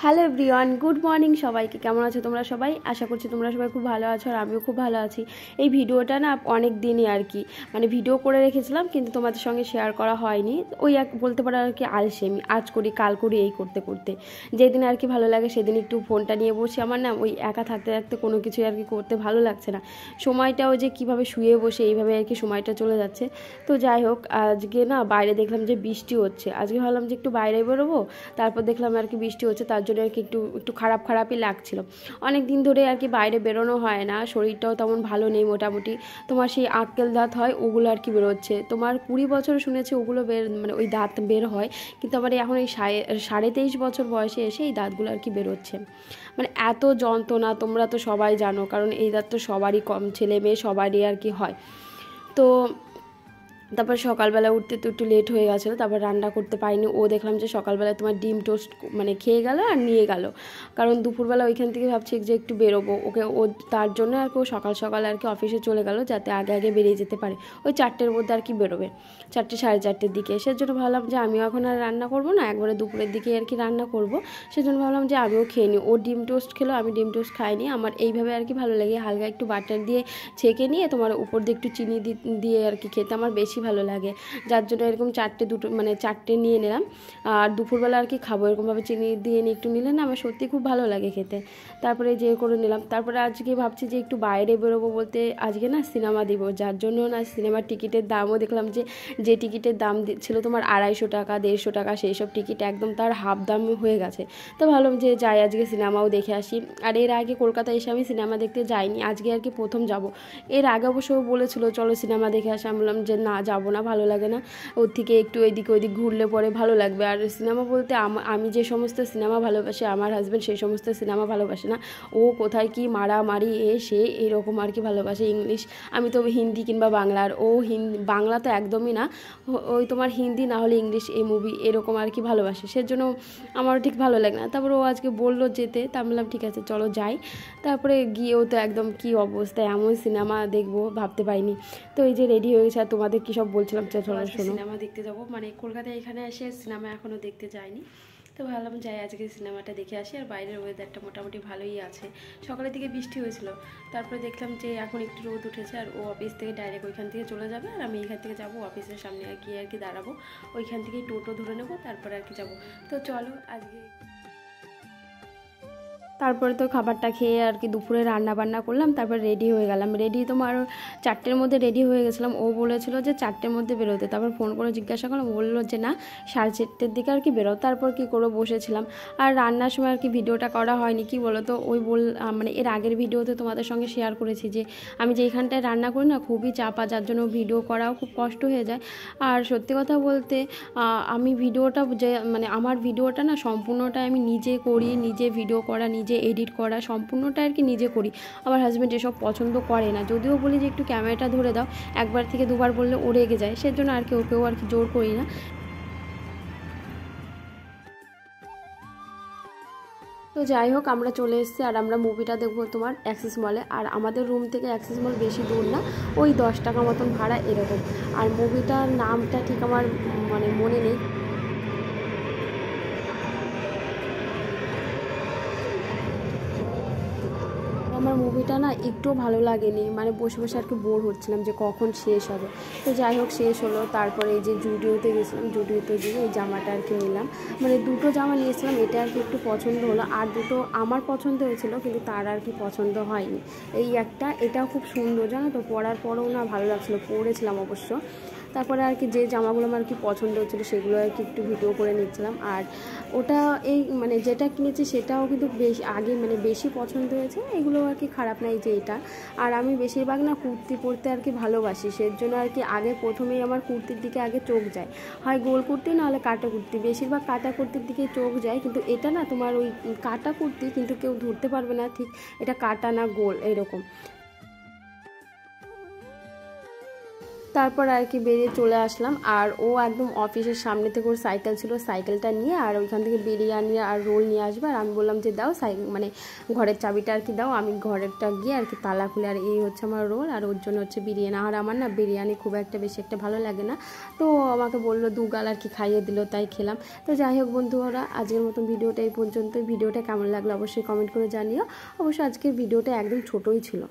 Hello everyone, good morning সবাইকে। কেমন আছো তোমরা সবাই? আশা করছি তোমরা সবাই খুব ভালো আছো আর আমিও খুব ভালো আছি। এই ভিডিওটা না অনেক দিনই আর কি ভিডিও করে রেখেছিলাম, কিন্তু তোমাদের সঙ্গে শেয়ার করা হয়নি। ওই এক বলতে পারো আর কি আলসেমি, আজ করি কাল করি এই করতে করতে যেদিন আর কি ভালো লাগে সেদিন একটু ফোনটা নিয়ে বসি। আমার না ওই একা থাকতে থাকতে কোনো কিছু আর কি করতে ভালো লাগছে না। সময়টাও যে কীভাবে শুয়ে বসে এইভাবে আর কি সময়টা চলে যাচ্ছে। তো যাই হোক, আজকে না বাইরে দেখলাম যে বৃষ্টি হচ্ছে। আজকে ভাবলাম যে একটু বাইরে বেরোবো, তারপর দেখলাম আর কি বৃষ্টি হচ্ছে, তার জন্য আর কি একটু খারাপই লাগছিল। অনেক দিন ধরে আর কি বাইরে বেরোনো হয় না, শরীরটাও তেমন ভালো নেই। মোটামুটি তোমার সেই আক্কেল দাঁত হয় ওগুলো আর কি বেরোচ্ছে। তোমার 20 বছর শুনেছি ওগুলো ওই দাঁত বের হয়, কিন্তু আমার এখন এই 23.5 বছর বয়সে এসে এই দাঁতগুলো আর কি বেরোচ্ছে। এত যন্ত্রণা, তোমরা তো সবাই জানো, কারণ এই দাঁত তো সবারই, কম ছেলে মেয়ে সবারই আর কি হয়। তো তারপর সকালবেলা উঠতে তো একটু লেট হয়ে গেছিলো, তারপর রান্না করতে পারিনি। ও দেখলাম যে সকালবেলা তোমার ডিম টোস্ট খেয়ে গেল আর নিয়ে গেল, কারণ দুপুরবেলা ওইখান থেকে ভাবছি যে একটু বেরোবো ওকে, ও তার জন্য আর কি ও সকাল সকাল আর কি অফিসে চলে গেল, যাতে আগে আগে বেরিয়ে যেতে পারে। ওই 4টের মধ্যে আর কি বেরোবে, 4টে সাড়ে 4টের দিকে। সেজন্য ভাবলাম যে আমিও এখন আর রান্না করবো না, একবারে দুপুরের দিকে আর কি রান্না করবো। সেজন্য ভাবলাম যে আমিও খেয়ে নিই। ও ডিম টোস্ট খেলো, আমি ডিম টোস্ট খাইনি। আমার এইভাবে আর কি ভালো লাগে, হালকা একটু বাটার দিয়ে ছেঁকে নিয়ে তোমার উপর দিয়ে একটু চিনি দিয়ে আর কি খেতে আমার বেশি ভালো লাগে, যার জন্য এরকম 4টে নিয়ে নিলাম। আর দুপুরবেলা আর কি খাবো এরকমভাবে চিনি দিয়ে একটু নিলে না আমার সত্যি খুব ভালো লাগে খেতে। তারপরে যে করে নিলাম। তারপরে আজকে ভাবছি যে একটু বাইরে বেরোবো, বলতে আজকে না সিনেমা দিব, যার জন্য না সিনেমার টিকিটের দামও দেখলাম যে টিকিটের দাম ছিল তোমার 250 টাকা 150 টাকা, সেই সব টিকিট একদম তার হাফ দাম হয়ে গেছে। তো ভাবলাম যে যাই আজকে সিনেমাও দেখে আসি। আর এর আগে কলকাতায় এসে আমি সিনেমা দেখতে যাইনি, আজকে আর কি প্রথম যাব। এর আগে অবশ্য বলেছিল চলো সিনেমা দেখে আসি, আমি বললাম যে না, যাবো না, ভালো লাগে না। ওর থেকে একটু এদিক ওইদিক ঘুরলে পরে ভালো লাগবে। আর সিনেমা বলতে আমি যে সমস্ত সিনেমা ভালোবাসি, আমার হাজব্যান্ড সেই সমস্ত সিনেমা ভালোবাসে না। ও কোথায় কি মারামারি সে এরকম আর কি ভালোবাসে। ইংলিশ, আমি তো হিন্দি কিংবা বাংলা, আর ও বাংলা তো একদমই না, ওই তোমার হিন্দি না হলে ইংলিশ এই মুভি এরকম আর কি ভালোবাসে। সেজন্য আমারও ঠিক ভালো লাগে না। তারপরে ও আজকে বললো যেতে, তা বললাম ঠিক আছে চলো যাই। তারপরে গিয়েও তো একদম কি অবস্থা, এমন সিনেমা দেখবো ভাবতে পারিনি। তো এই যে রেডি হয়ে গেছে, আর তোমাদের কী সব বলছিলাম চলো সিনেমা দেখতে যাবো। কলকাতায় এখানে এসে সিনেমা এখনও দেখতে যাইনি, তো ভাবলাম যাই আজকে সিনেমাটা দেখে আসি। আর বাইরের ওয়েদারটা মোটামুটি ভালোই আছে, সকালের দিকে বৃষ্টি হয়েছিল, তারপরে দেখলাম যে এখন একটু রোদ উঠেছে। আর ও অফিস থেকে ডাইরেক্ট ওইখান থেকে চলে যাবে, আর আমি এখান থেকে যাবো অফিসের সামনে গিয়ে আর কি দাঁড়াবো, ওইখান থেকেই টোটো ধরে নেবো, তারপরে আর কি যাবো। তো চলো আজকে। তারপরে তো খাবারটা খেয়ে আর কি দুপুরে রান্না বান্না করলাম, তারপর রেডি হয়ে গেলাম। তোমার 4টের মধ্যে রেডি হয়ে গেছিলাম। ও বলেছিল যে 4টের মধ্যে বেরোতে, তারপর ফোন করে জিজ্ঞাসা করলাম, বললো যে না 4:30-এর দিকে আর কি বেরো। তারপর কি করে বসেছিলাম, আর রান্নার সময় আর কি ভিডিওটা করা হয়নি। কি বলো তো, ওই এর আগের ভিডিওতে তোমাদের সঙ্গে শেয়ার করেছি যে আমি যেইখানটায় রান্না করি না খুবই চাপা, যার জন্য ভিডিও করাও খুব কষ্ট হয়ে যায়। আর সত্যি কথা বলতে আমি ভিডিওটা যে আমার ভিডিওটা না সম্পূর্ণটাই আমি নিজে করি, নিজে ভিডিও করা, নিজে এডিট করা, সম্পূর্ণটা আর কি নিজে করি। আমার হাজব্যান্ড এসব পছন্দ করে না, যদিও বলি যে একটু ক্যামেরাটা ধরে দাও, একবার থেকে দুবার বললে ও রেগে যায়, সেজন্য আর কি ওকেও আর কি জোর করি না। তো যাই হোক, আমরা চলে এসেছি, আর আমরা মুভিটা দেখবো তোমার অ্যাক্সিস মলে। আর আমাদের রুম থেকে অ্যাক্সিস মল বেশি দূর না, ওই 10 টাকা মতন ভাড়া এরকম। আর মুভিটার নামটা ঠিক আমার মনে নেই। আমার মুভিটা না একটুও ভালো লাগেনি, বসে বসে আর কি বোর হচ্ছিলাম যে কখন শেষ হবে। তো যাই হোক শেষ হলো। তারপরে এই যে জুডিওতে গেছিলাম, জুডিওতে গিয়ে এই জামাটা আর কি নিলাম। 2টো জামা নিয়েছিলাম, এটা আর কি একটু পছন্দ হলো, আর 2টো আমার পছন্দ হয়েছিল কিন্তু তার আর কি পছন্দ হয়নি। এই একটা, এটাও খুব সুন্দর জানো তো, পরার পরেও না ভালো লাগছিলো, পরেছিলাম অবশ্য। তারপরে আর কি যে জামাগুলো আমার কি পছন্দ হচ্ছিলো সেগুলো আর কি একটু ভিডিও করে নিচ্ছিলাম। আর ওটা এই যেটা কিনেছি সেটাও কিন্তু বেশি পছন্দ হয়েছে, এগুলো আর কি খারাপ না, এই যে এটা। আর আমি বেশিরভাগ না কুর্তি পরতে আর কি ভালোবাসি, সেজন্য আর কি প্রথমেই আমার কুর্তির দিকে আগে চোখ যায়, হয় গোল কুর্তি নাহলে কাটা কুর্তি, বেশিরভাগ কাটা কুর্তির দিকে চোখ যায়। কিন্তু এটা না তোমার ওই কাটা কুর্তি, কিন্তু কেউ ধরতে পারবে না ঠিক এটা কাটা না গোল এরকম। তারপর আর কি বেরিয়ে চলে আসলাম। আর ও একদম অফিসের সামনে থেকে ওর সাইকেল ছিল, সাইকেলটা নিয়ে আর ওইখান থেকে বিরিয়ানি আর রোল নিয়ে আসবে। আর আমি বললাম যে দাও মানে ঘরের চাবিটা আর কি দাও, আমি ঘরেরটা গিয়ে আর কি তালা খুলে, আর এই হচ্ছে আমার রোল আর ওর জন্য হচ্ছে বিরিয়ানি। আর আমার না বিরিয়ানি খুব একটা বেশি একটা ভালো লাগে না, তো আমাকে বললো দুগাল আর কি খাইয়ে দিল, তাই খেলাম। তো যাই হোক বন্ধুরা, আজকের মতন ভিডিওটা এই পর্যন্ত। ভিডিওটা কেমন লাগলো অবশ্যই কমেন্ট করে জানিও। অবশ্য আজকের ভিডিওটা একদম ছোটোই ছিল।